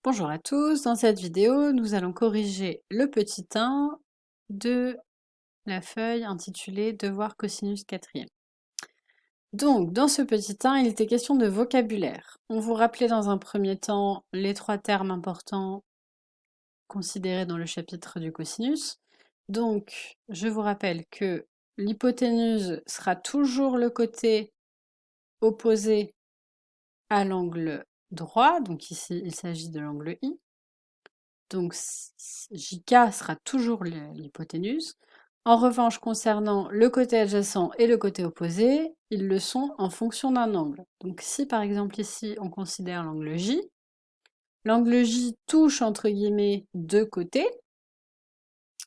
Bonjour à tous, dans cette vidéo, nous allons corriger le petit 1 de la feuille intitulée Devoir cosinus quatrième. Donc, dans ce petit 1, il était question de vocabulaire. On vous rappelait dans un premier temps les 3 termes importants considérés dans le chapitre du cosinus. Donc, je vous rappelle que l'hypoténuse sera toujours le côté opposé à l'angle droit, donc ici il s'agit de l'angle I. Donc JK sera toujours l'hypoténuse. En revanche, concernant le côté adjacent et le côté opposé, ils le sont en fonction d'un angle. Donc si par exemple ici on considère l'angle J touche entre guillemets deux côtés,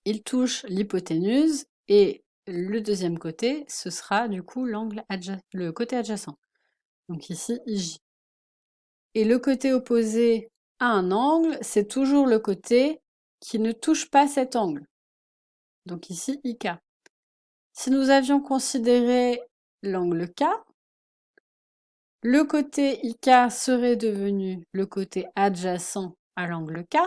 il touche l'hypoténuse et le deuxième côté, ce sera du coup le côté adjacent. Donc ici IJ. Et le côté opposé à un angle, c'est toujours le côté qui ne touche pas cet angle. Donc ici, IK. Si nous avions considéré l'angle K, le côté IK serait devenu le côté adjacent à l'angle K,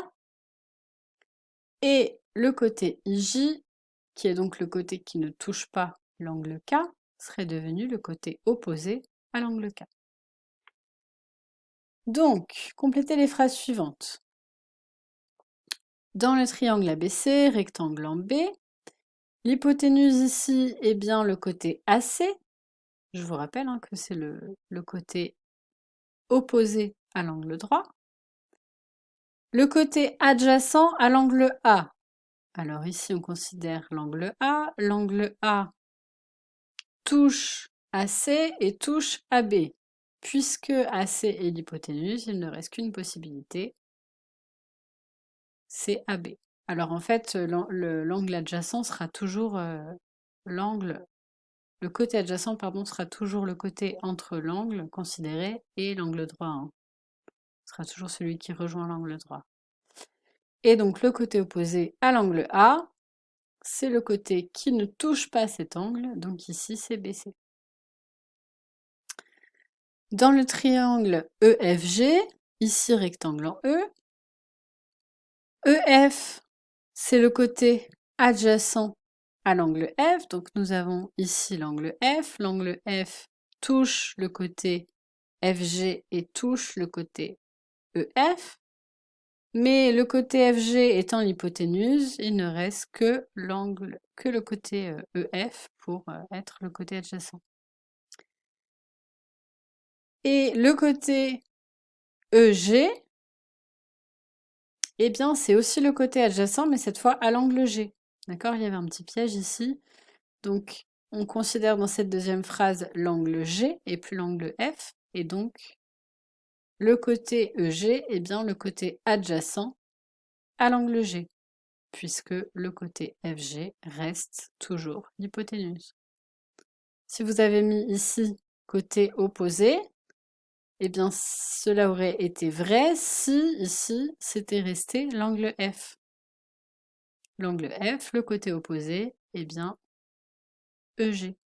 et le côté IJ, qui est donc le côté qui ne touche pas l'angle K, serait devenu le côté opposé à l'angle K. Donc, complétez les phrases suivantes. Dans le triangle ABC, rectangle en B, l'hypoténuse ici est bien le côté AC. Je vous rappelle que c'est le côté opposé à l'angle droit. Le côté adjacent à l'angle A. Alors ici, on considère l'angle A. L'angle A touche AC et touche AB. Puisque AC est l'hypoténuse, il ne reste qu'une possibilité, c'est AB. Alors en fait, l'angle adjacent sera toujours le côté adjacent, pardon, sera toujours le côté entre l'angle considéré et l'angle droit. Ce sera toujours celui qui rejoint l'angle droit. Et donc le côté opposé à l'angle A, c'est le côté qui ne touche pas cet angle, donc ici c'est BC. Dans le triangle EFG, ici rectangle en E, EF, c'est le côté adjacent à l'angle F, donc nous avons ici l'angle F touche le côté FG et touche le côté EF, mais le côté FG étant l'hypoténuse, il ne reste que le côté EF pour être le côté adjacent. Et le côté EG, eh bien, c'est aussi le côté adjacent, mais cette fois à l'angle G. D'accord? Il y avait un petit piège ici. Donc, on considère dans cette deuxième phrase l'angle G et plus l'angle F. Et donc, le côté EG est bien le côté adjacent à l'angle G, puisque le côté FG reste toujours l'hypoténuse. Si vous avez mis ici côté opposé, eh bien cela aurait été vrai si ici c'était resté l'angle F. L'angle F, le côté opposé, eh bien EG.